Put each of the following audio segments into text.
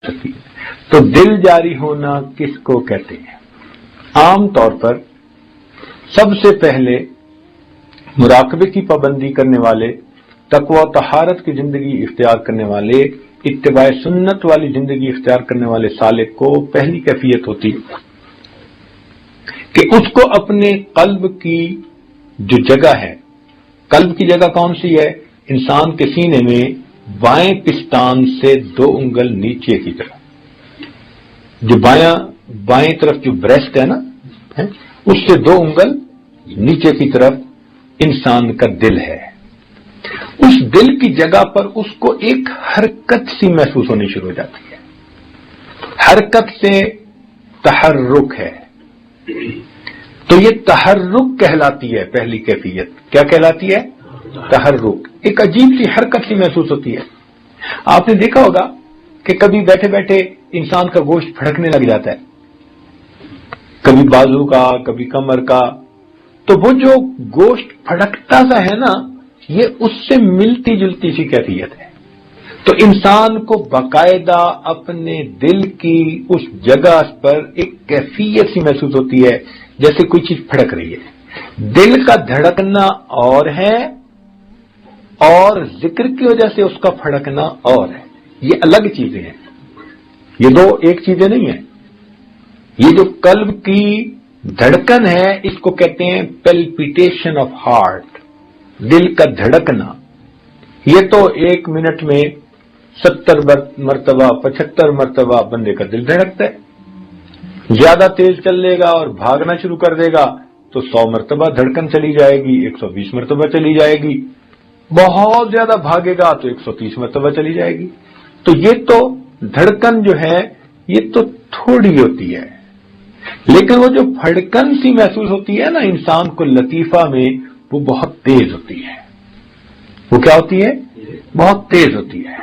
کیفیت۔ تو دل جاری ہونا کس کو کہتے ہیں؟ عام طور پر سب سے پہلے مراقبے کی پابندی کرنے والے، تقوی و طہارت کی زندگی اختیار کرنے والے، اتباع سنت والی زندگی اختیار کرنے والے سالک کو پہلی کیفیت ہوتی کہ اس کو اپنے قلب کی جو جگہ ہے، قلب کی جگہ کون سی ہے؟ انسان کے سینے میں بائیں پستان سے 2 انگل نیچے کی طرف، جو بائیں طرف جو بریسٹ ہے نا، اس سے 2 انگل نیچے کی طرف انسان کا دل ہے۔ اس دل کی جگہ پر اس کو ایک حرکت سی محسوس ہونی شروع ہو جاتی ہے۔ حرکت سے تحرک ہے، تو یہ تحرک کہلاتی ہے پہلی کیفیت۔ کیا کہلاتی ہے؟ تحرک۔ ایک عجیب سی حرکت سی محسوس ہوتی ہے۔ آپ نے دیکھا ہوگا کہ کبھی بیٹھے بیٹھے انسان کا گوشت پھڑکنے لگ جاتا ہے، کبھی بازو کا، کبھی کمر کا، تو وہ جو گوشت پھڑکتا سا ہے نا، یہ اس سے ملتی جلتی سی کیفیت ہے۔ تو انسان کو باقاعدہ اپنے دل کی اس جگہ پر ایک کیفیت سی محسوس ہوتی ہے جیسے کوئی چیز پھڑک رہی ہے۔ دل کا دھڑکنا اور ہے، اور ذکر کی وجہ سے اس کا پھڑکنا اور ہے۔ یہ الگ چیزیں ہیں، یہ 2 ایک چیزیں نہیں ہیں۔ یہ جو قلب کی دھڑکن ہے، اس کو کہتے ہیں پیلپیٹیشن آف ہارٹ، دل کا دھڑکنا۔ یہ تو 1 منٹ میں 70 مرتبہ 75 مرتبہ بندے کا دل دھڑکتا ہے۔ زیادہ تیز چل لے گا اور بھاگنا شروع کر دے گا تو 100 مرتبہ دھڑکن چلی جائے گی، 120 مرتبہ چلی جائے گی۔ بہت زیادہ بھاگے گا تو 130 مرتبہ چلی جائے گی۔ تو یہ تو دھڑکن جو ہے یہ تو تھوڑی ہوتی ہے، لیکن وہ جو پھڑکن سی محسوس ہوتی ہے نا انسان کو لطیفہ میں، وہ بہت تیز ہوتی ہے۔ وہ کیا ہوتی ہے؟ بہت تیز ہوتی ہے۔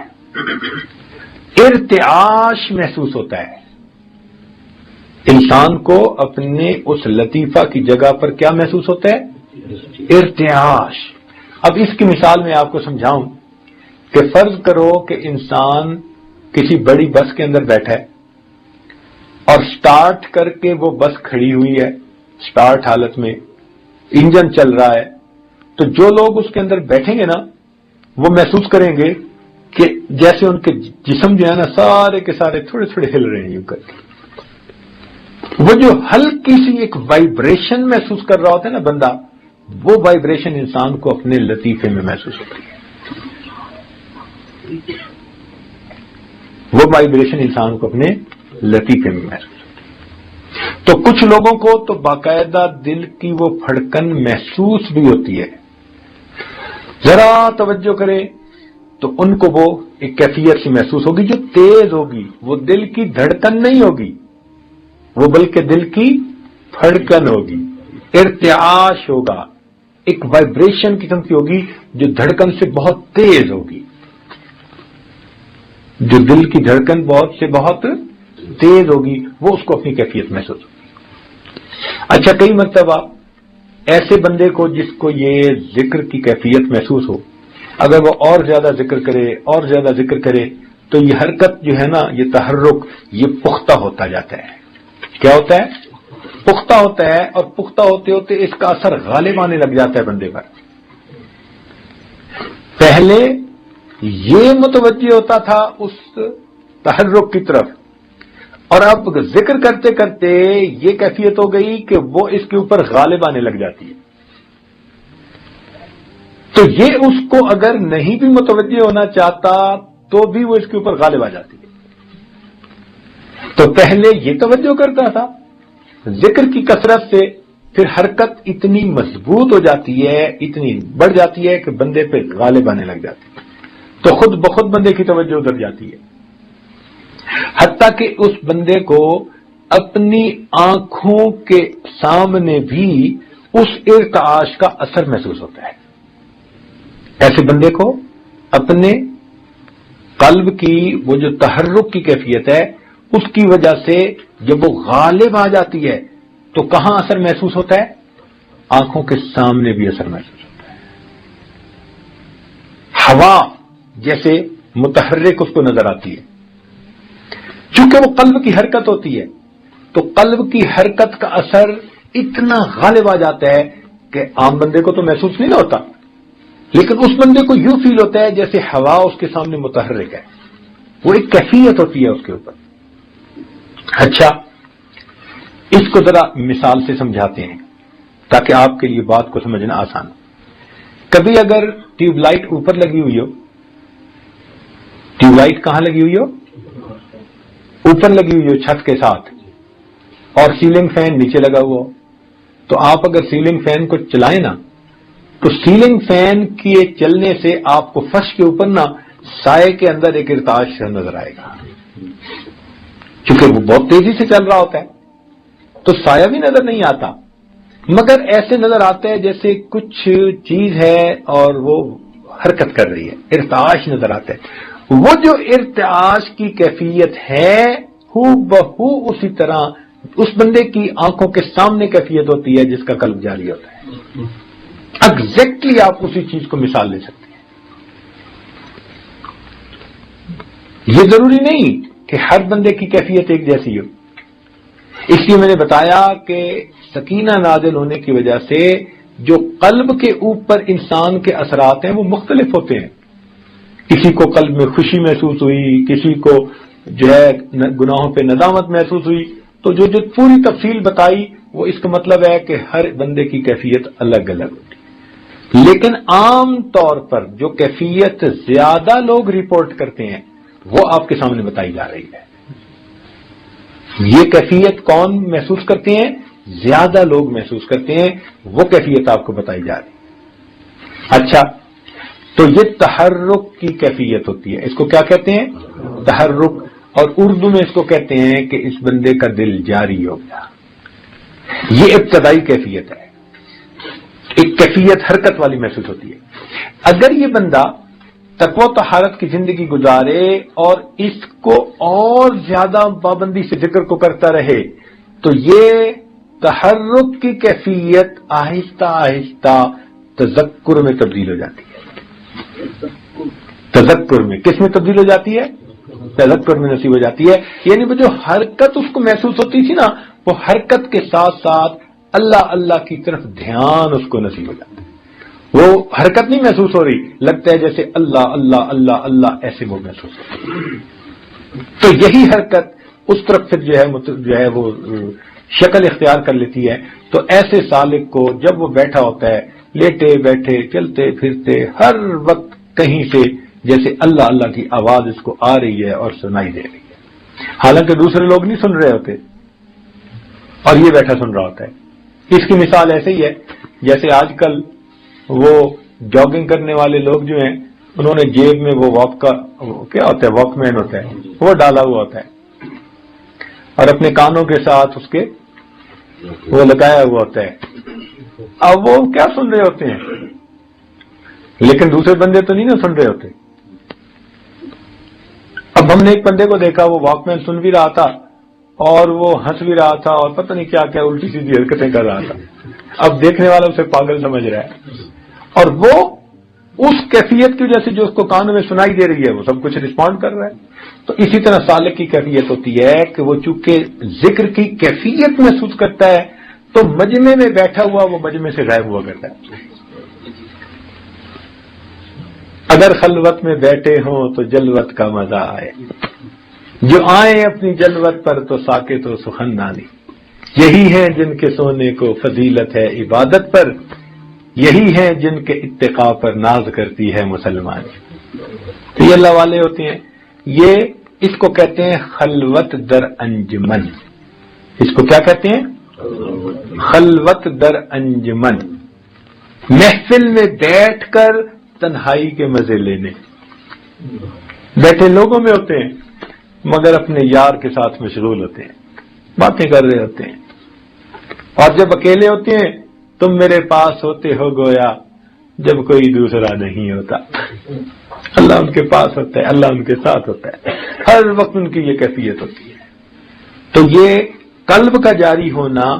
ارتعاش محسوس ہوتا ہے انسان کو اپنے اس لطیفہ کی جگہ پر۔ کیا محسوس ہوتا ہے؟ ارتعاش۔ اب اس کی مثال میں آپ کو سمجھاؤں کہ فرض کرو کہ انسان کسی بڑی بس کے اندر بیٹھا ہے اور سٹارٹ کر کے وہ بس کھڑی ہوئی ہے، سٹارٹ حالت میں انجن چل رہا ہے، تو جو لوگ اس کے اندر بیٹھیں گے نا وہ محسوس کریں گے کہ جیسے ان کے جسم جو ہے نا سارے کے سارے تھوڑے تھوڑے ہل رہے ہیں یوں کر کے۔ وہ جو ہلکی سی ایک وائبریشن محسوس کر رہا ہوتا ہے نا بندہ، وہ وائبریشن انسان کو اپنے لطیفے میں محسوس ہوتی ہے۔ وہ وائبریشن انسان کو اپنے لطیفے میں محسوس ہوتی ہے۔ تو کچھ لوگوں کو تو باقاعدہ دل کی وہ پھڑکن محسوس بھی ہوتی ہے، ذرا توجہ کرے تو ان کو وہ ایک کیفیت سی محسوس ہوگی جو تیز ہوگی۔ وہ دل کی دھڑکن نہیں ہوگی، وہ بلکہ دل کی پھڑکن ہوگی، ارتعاش ہوگا، ایک وائبریشن قسم کی ہوگی جو دھڑکن سے بہت تیز ہوگی، جو دل کی دھڑکن بہت سے بہت تیز ہوگی، وہ اس کو اپنی کیفیت محسوس ہوگی۔ اچھا، کئی مرتبہ ایسے بندے کو جس کو یہ ذکر کی کیفیت محسوس ہو، اگر وہ اور زیادہ ذکر کرے اور زیادہ ذکر کرے تو یہ حرکت جو ہے نا، یہ تحرک، یہ پختہ ہوتا جاتا ہے۔ کیا ہوتا ہے؟ پختہ ہوتا ہے، اور پختہ ہوتے ہوتے اس کا اثر غالب آنے لگ جاتا ہے بندے پر۔ پہلے یہ متوجہ ہوتا تھا اس تحرک کی طرف، اور اب ذکر کرتے کرتے یہ کیفیت ہو گئی کہ وہ اس کے اوپر غالب آنے لگ جاتی ہے۔ تو یہ اس کو اگر نہیں بھی متوجہ ہونا چاہتا تو بھی وہ اس کے اوپر غالب آ جاتی ہے۔ تو پہلے یہ توجہ کرتا تھا، ذکر کی کثرت سے پھر حرکت اتنی مضبوط ہو جاتی ہے، اتنی بڑھ جاتی ہے کہ بندے پہ غالب آنے لگ جاتی ہے، تو خود بخود بندے کی توجہ ادھر جاتی ہے، حتیٰ کہ اس بندے کو اپنی آنکھوں کے سامنے بھی اس ارتعاش کا اثر محسوس ہوتا ہے۔ ایسے بندے کو اپنے قلب کی وہ جو تحرک کی کیفیت ہے اس کی وجہ سے جب وہ غالب آ جاتی ہے تو کہاں اثر محسوس ہوتا ہے؟ آنکھوں کے سامنے بھی اثر محسوس ہوتا ہے۔ ہوا جیسے متحرک اس کو نظر آتی ہے، چونکہ وہ قلب کی حرکت ہوتی ہے تو قلب کی حرکت کا اثر اتنا غالب آ جاتا ہے کہ عام بندے کو تو محسوس نہیں ہوتا، لیکن اس بندے کو یوں فیل ہوتا ہے جیسے ہوا اس کے سامنے متحرک ہے، وہ ایک کیفیت ہوتی ہے اس کے اوپر۔ اچھا، اس کو ذرا مثال سے سمجھاتے ہیں تاکہ آپ کے لیے بات کو سمجھنا آسان ہو۔ کبھی اگر ٹیوب لائٹ اوپر لگی ہوئی ہو، ٹیوب لائٹ کہاں لگی ہوئی ہو؟ اوپر لگی ہوئی ہو چھت کے ساتھ، اور سیلنگ فین نیچے لگا ہوا ہو، تو آپ اگر سیلنگ فین کو چلائیں نا تو سیلنگ فین کے چلنے سے آپ کو فرش کے اوپر نا سائے کے اندر ایک ارتعاش نظر آئے گا، کیونکہ وہ بہت تیزی سے چل رہا ہوتا ہے تو سایہ بھی نظر نہیں آتا، مگر ایسے نظر آتا ہے جیسے کچھ چیز ہے اور وہ حرکت کر رہی ہے، ارتعاش نظر آتا ہے۔ وہ جو ارتعاش کی کیفیت ہے ہو بہو اسی طرح اس بندے کی آنکھوں کے سامنے کیفیت ہوتی ہے جس کا قلب جاری ہوتا ہے۔ ایگزیکٹلی آپ اسی چیز کو مثال لے سکتے ہیں۔ یہ ضروری نہیں کہ ہر بندے کی کیفیت ایک جیسی ہو، اس لیے میں نے بتایا کہ سکینہ نازل ہونے کی وجہ سے جو قلب کے اوپر انسان کے اثرات ہیں وہ مختلف ہوتے ہیں۔ کسی کو قلب میں خوشی محسوس ہوئی، کسی کو جو ہے گناہوں پہ ندامت محسوس ہوئی، تو جو پوری تفصیل بتائی وہ اس کا مطلب ہے کہ ہر بندے کی کیفیت الگ الگ ہوتی ہے، لیکن عام طور پر جو کیفیت زیادہ لوگ رپورٹ کرتے ہیں وہ آپ کے سامنے بتائی جا رہی ہے۔ یہ کیفیت کون محسوس کرتے ہیں؟ زیادہ لوگ محسوس کرتے ہیں، وہ کیفیت آپ کو بتائی جا رہی ہے۔ اچھا، تو یہ تحرک کی کیفیت ہوتی ہے، اس کو کیا کہتے ہیں؟ تحرک، اور اردو میں اس کو کہتے ہیں کہ اس بندے کا دل جاری ہو گیا۔ یہ ابتدائی کیفیت ہے، ایک کیفیت حرکت والی محسوس ہوتی ہے۔ اگر یہ بندہ تقوی و طہارت کی زندگی گزارے اور اس کو اور زیادہ پابندی سے ذکر کو کرتا رہے تو یہ تحرک کی کیفیت آہستہ آہستہ تذکر میں تبدیل ہو جاتی ہے۔ تذکر میں کس میں تبدیل ہو جاتی ہے؟ تذکر میں نصیب ہو جاتی ہے، یعنی وہ جو حرکت اس کو محسوس ہوتی تھی نا، وہ حرکت کے ساتھ ساتھ اللہ اللہ کی طرف دھیان اس کو نصیب ہو جاتا ہے۔ وہ حرکت نہیں محسوس ہو رہی، لگتا ہے جیسے اللہ اللہ اللہ اللہ ایسے وہ محسوس ہو رہی۔ تو یہی حرکت اس طرف پھر جو ہے وہ شکل اختیار کر لیتی ہے۔ تو ایسے سالک کو جب وہ بیٹھا ہوتا ہے، لیٹے بیٹھے چلتے پھرتے ہر وقت کہیں سے جیسے اللہ اللہ کی آواز اس کو آ رہی ہے اور سنائی دے رہی ہے، حالانکہ دوسرے لوگ نہیں سن رہے ہوتے اور یہ بیٹھا سن رہا ہوتا ہے۔ اس کی مثال ایسے ہی ہے جیسے آج کل وہ جاگنگ کرنے والے لوگ جو ہیں انہوں نے جیب میں وہ واک کا کیا ہوتا ہے، واک مین ہوتا ہے، وہ ڈالا ہوا ہوتا ہے اور اپنے کانوں کے ساتھ اس کے وہ لگایا ہوا ہوتا ہے۔ اب وہ کیا سن رہے ہوتے ہیں، لیکن دوسرے بندے تو نہیں نا سن رہے ہوتے۔ اب ہم نے ایک بندے کو دیکھا، وہ واک مین سن بھی رہا تھا اور وہ ہنس بھی رہا تھا اور پتہ نہیں کیا کیا الٹی سیدھی حرکتیں کر رہا تھا۔ اب دیکھنے والا اسے پاگل سمجھ رہا ہے، اور وہ اس کیفیت کی وجہ سے جو اس کو کانوں میں سنائی دے رہی ہے وہ سب کچھ رسپونڈ کر رہا ہے۔ تو اسی طرح سالک کی کیفیت ہوتی ہے کہ وہ چونکہ ذکر کی کیفیت محسوس کرتا ہے تو مجمع میں بیٹھا ہوا وہ مجمع سے غائب ہوا کرتا ہے۔ اگر خلوت میں بیٹھے ہوں تو جلوت کا مزہ آئے، جو آئیں اپنی جلوت پر تو ساکت و سخن نانی، یہی ہیں جن کے سونے کو فضیلت ہے عبادت پر، یہی ہیں جن کے اتقاء پر ناز کرتی ہے مسلمان۔ تو یہ اللہ والے ہوتے ہیں، یہ اس کو کہتے ہیں خلوت در انجمن۔ اس کو کیا کہتے ہیں؟ خلوت در انجمن، محفل میں بیٹھ کر تنہائی کے مزے لینے۔ بیٹھے لوگوں میں ہوتے ہیں مگر اپنے یار کے ساتھ مشغول ہوتے ہیں، باتیں کر رہے ہوتے ہیں، اور جب اکیلے ہوتے ہیں تم میرے پاس ہوتے ہو گویا جب کوئی دوسرا نہیں ہوتا۔ اللہ ان کے پاس ہوتا ہے، اللہ ان کے ساتھ ہوتا ہے، ہر وقت ان کی یہ کیفیت ہوتی ہے۔ تو یہ قلب کا جاری ہونا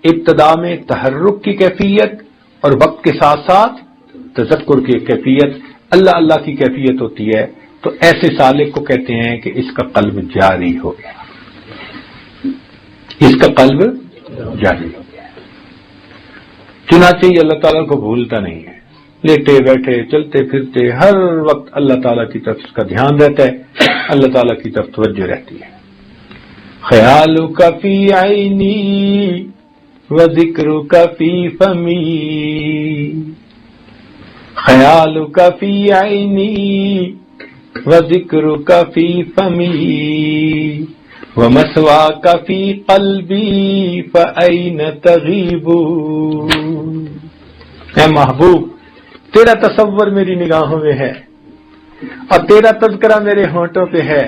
ابتدا میں تحرک کی کیفیت اور وقت کے ساتھ ساتھ تذکر کی کیفیت، اللہ اللہ کی کیفیت ہوتی ہے، تو ایسے سالک کو کہتے ہیں کہ اس کا قلب جاری ہو گیا، اس کا قلب جاری ہو گیا۔ چنانچہ یہ اللہ تعالیٰ کو بھولتا نہیں ہے، لیٹے بیٹھے چلتے پھرتے ہر وقت اللہ تعالیٰ کی طرف اس کا دھیان رہتا ہے، اللہ تعالیٰ کی طرف توجہ رہتی ہے۔ خیالک فی عینی وذکرک فی فمی، خیالک فی عینی وذکرک فی فمی ومثواک فی قلبی فأین تغیب۔ اے محبوب، تیرا تصور میری نگاہوں میں ہے اور تیرا تذکرہ میرے ہونٹوں پہ ہے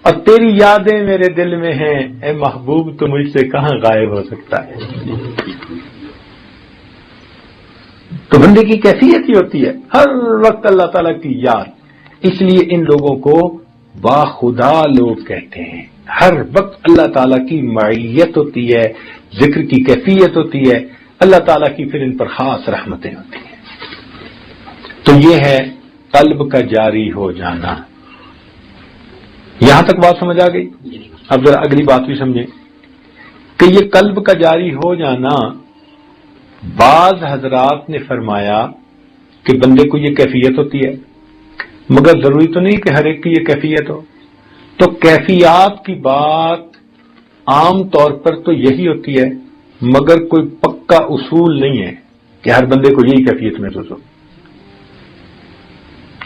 اور تیری یادیں میرے دل میں ہیں، اے محبوب تو مجھ سے کہاں غائب ہو سکتا ہے۔ تو بندے کی کیفیت ہی ہوتی ہے ہر وقت اللہ تعالیٰ کی یاد، اس لیے ان لوگوں کو باخدا لوگ کہتے ہیں۔ ہر وقت اللہ تعالیٰ کی معیت ہوتی ہے، ذکر کی کیفیت ہوتی ہے، اللہ تعالیٰ کی پھر ان پر خاص رحمتیں ہوتی ہیں۔ تو یہ ہے قلب کا جاری ہو جانا۔ یہاں تک بات سمجھ آ گئی؟ اب ذرا اگلی بات بھی سمجھیں کہ یہ قلب کا جاری ہو جانا، بعض حضرات نے فرمایا کہ بندے کو یہ کیفیت ہوتی ہے، مگر ضروری تو نہیں کہ ہر ایک کی یہ کیفیت ہو۔ تو کیفیات کی بات عام طور پر تو یہی ہوتی ہے، مگر کوئی پکا اصول نہیں ہے کہ ہر بندے کو یہی کیفیت محسوس ہو،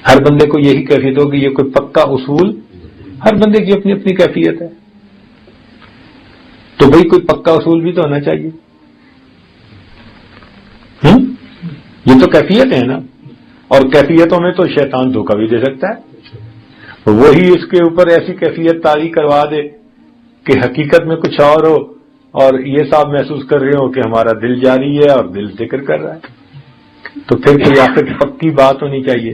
ہر بندے کو یہی کیفیت ہوگی، یہ کوئی پکا اصول، ہر بندے کی اپنی اپنی کیفیت ہے۔ تو بھئی کوئی پکا اصول بھی تو ہونا چاہیے۔ یہ تو کیفیت ہے نا، اور کیفیتوں میں تو شیطان دھوکہ بھی دے سکتا ہے، وہی اس کے اوپر ایسی کیفیت طاری کروا دے کہ حقیقت میں کچھ اور ہو اور یہ صاحب محسوس کر رہے ہو کہ ہمارا دل جاری ہے اور دل ذکر کر رہا ہے۔ تو پھر کوئی آخر پکی بات ہونی چاہیے۔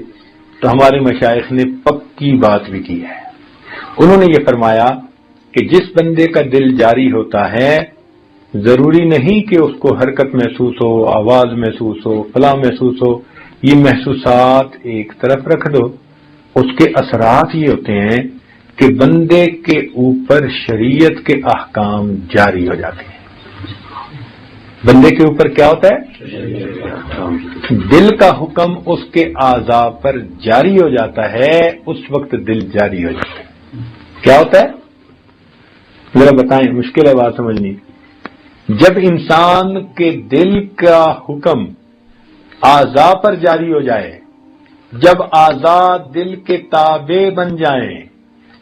تو ہمارے مشائخ نے پکی بات بھی کی ہے، انہوں نے یہ فرمایا کہ جس بندے کا دل جاری ہوتا ہے ضروری نہیں کہ اس کو حرکت محسوس ہو، آواز محسوس ہو، فلاں محسوس ہو، یہ محسوسات ایک طرف رکھ دو، اس کے اثرات یہ ہوتے ہیں کہ بندے کے اوپر شریعت کے احکام جاری ہو جاتے ہیں۔ بندے کے اوپر کیا ہوتا ہے؟ دل کا حکم اس کے اعضاء پر جاری ہو جاتا ہے، اس وقت دل جاری ہو جاتا ہے۔ کیا ہوتا ہے ذرا بتائیں، مشکل ہے بات سمجھنی۔ جب انسان کے دل کا حکم اعضاء پر جاری ہو جائے، جب اعضاء دل کے تابع بن جائیں،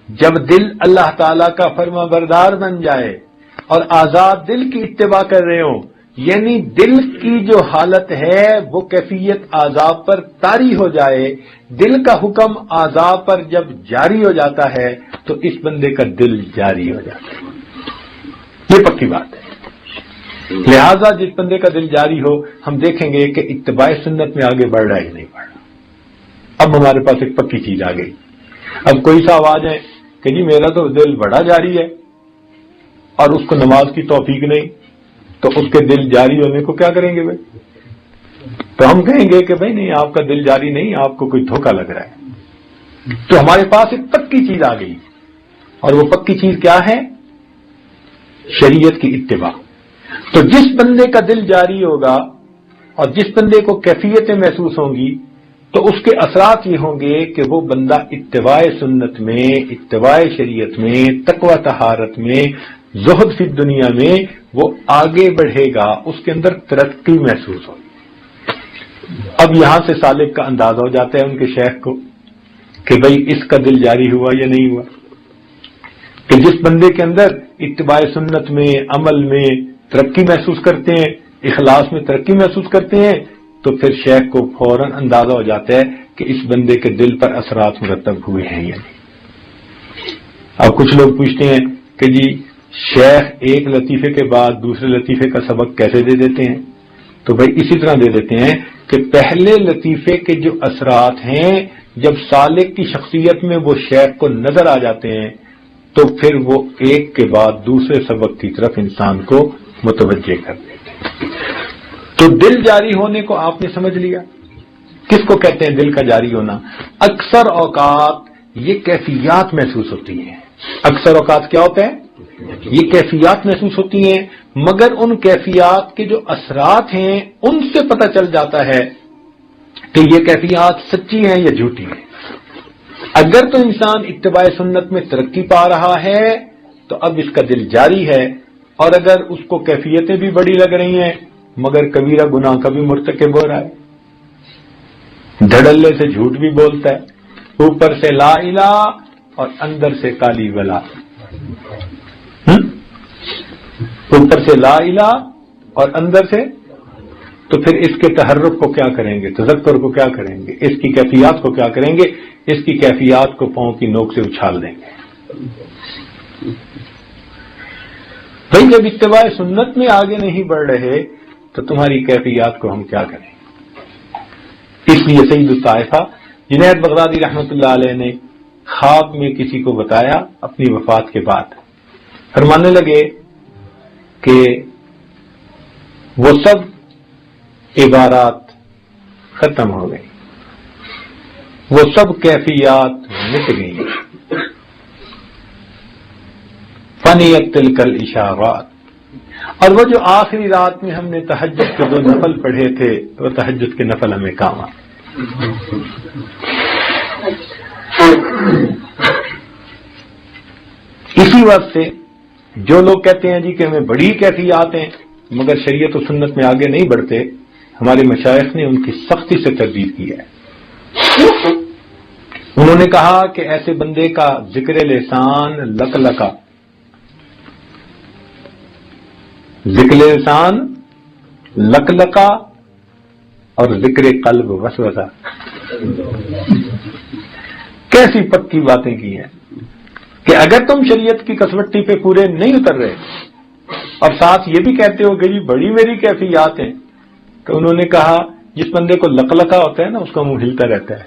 جب دل اللہ تعالی کا فرما بردار بن جائے اور اعضاء دل کی اتباع کر رہے ہوں، یعنی دل کی جو حالت ہے وہ کیفیت اعضاء پر طاری ہو جائے، دل کا حکم اعضاء پر جب جاری ہو جاتا ہے تو اس بندے کا دل جاری ہو جاتا ہے۔ یہ پکی بات ہے۔ لہذا جس بندے کا دل جاری ہو، ہم دیکھیں گے کہ اتباع سنت میں آگے بڑھ رہا ہی نہیں بڑھ رہا۔ اب ہمارے پاس ایک پکی چیز آ گئی۔ اب کوئی سا آواز ہے کہ جی میرا تو دل بڑا جاری ہے اور اس کو نماز کی توفیق نہیں، تو اس کے دل جاری ہونے کو کیا کریں گے بھائی؟ تو ہم کہیں گے کہ بھائی نہیں، آپ کا دل جاری نہیں، آپ کو کوئی دھوکہ لگ رہا ہے۔ تو ہمارے پاس ایک پکی چیز آ گئی، اور وہ پکی چیز کیا ہے؟ شریعت کی اتباع۔ تو جس بندے کا دل جاری ہوگا اور جس بندے کو کیفیتیں محسوس ہوں گی تو اس کے اثرات یہ ہوں گے کہ وہ بندہ اتباع سنت میں، اتباع شریعت میں، تقوی طہارت میں، زہد فی دنیا میں وہ آگے بڑھے گا، اس کے اندر ترقی محسوس ہوگی۔ اب یہاں سے سالک کا اندازہ ہو جاتا ہے ان کے شیخ کو کہ بھئی اس کا دل جاری ہوا یا نہیں ہوا، کہ جس بندے کے اندر اتباع سنت میں، عمل میں ترقی محسوس کرتے ہیں، اخلاص میں ترقی محسوس کرتے ہیں، تو پھر شیخ کو فوراً اندازہ ہو جاتا ہے کہ اس بندے کے دل پر اثرات مرتب ہوئے ہیں یا نہیں۔ اب کچھ لوگ پوچھتے ہیں کہ جی شیخ ایک لطیفے کے بعد دوسرے لطیفے کا سبق کیسے دے دیتے ہیں؟ تو بھائی اسی طرح دے دیتے ہیں کہ پہلے لطیفے کے جو اثرات ہیں جب سالک کی شخصیت میں وہ شیخ کو نظر آ جاتے ہیں تو پھر وہ ایک کے بعد دوسرے سبق کی طرف انسان کو متوجہ کر دیتے ہیں۔ تو دل جاری ہونے کو آپ نے سمجھ لیا کس کو کہتے ہیں دل کا جاری ہونا؟ اکثر اوقات یہ کیفیات محسوس ہوتی ہیں. اکثر اوقات کیا ہوتا ہے؟ یہ کیفیات محسوس ہوتی ہیں، مگر ان کیفیات کے جو اثرات ہیں ان سے پتہ چل جاتا ہے کہ یہ کیفیات سچی ہیں یا جھوٹی ہیں. اگر تو انسان اتباع سنت میں ترقی پا رہا ہے تو اب اس کا دل جاری ہے، اور اگر اس کو کیفیتیں بھی بڑی لگ رہی ہیں مگر کبیرہ گناہ کا بھی مرتکب ہو رہا ہے، دھڑلے سے جھوٹ بھی بولتا ہے، اوپر سے لا الہ اور اندر سے کالی بلا، اوپر سے لا الہ اور اندر سے، تو پھر اس کے تحرک کو کیا کریں گے؟ تذکر کو کیا کریں گے؟ اس کی کیفیات کو کیا کریں گے؟ اس کی کیفیات کو پاؤں کی نوک سے اچھال دیں گے. بھائی جب اتباع سنت میں آگے نہیں بڑھ رہے تو تمہاری کیفیات کو ہم کیا کریں؟ اس لیے سید الطائفہ جنید بغدادی رحمۃ اللہ علیہ نے خواب میں کسی کو بتایا اپنی وفات کے بعد، فرمانے لگے کہ وہ سب عبارات ختم ہو گئی، وہ سب کیفیات مٹ گئی، فنیت تلک الاشارات. اور وہ جو آخری رات میں ہم نے تہجد کے 2 نفل پڑھے تھے وہ تہجد کے نفل ہمیں کام آئے. اسی وقت سے جو لوگ کہتے ہیں جی کہ ہمیں بڑی کیفیات ہیں مگر شریعت و سنت میں آگے نہیں بڑھتے، ہمارے مشائخ نے ان کی سختی سے تردید کی ہے. انہوں نے کہا کہ ایسے بندے کا ذکر لسان لقلقہ، ذکر لسان لقلقہ اور ذکر قلب وسوسہ. کیسی پکی باتیں کی ہیں کہ اگر تم شریعت کی کسوٹی پہ پورے نہیں اتر رہے اور ساتھ یہ بھی کہتے ہو کہ جی بڑی میری کیفیات ہیں، تو انہوں نے کہا جس بندے کو لقلقہ ہوتا ہے نا اس کا منہ ہلتا رہتا ہے،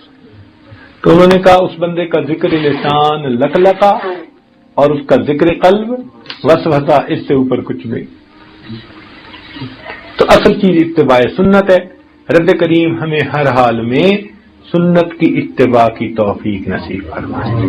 تو انہوں نے کہا اس بندے کا ذکر لسان لقلقہ اور اس کا ذکر قلب وسوسہ، اس سے اوپر کچھ نہیں. تو اصل چیز اتباع سنت ہے. رب کریم ہمیں ہر حال میں سنت کی اتباع کی توفیق نصیب فرمائے.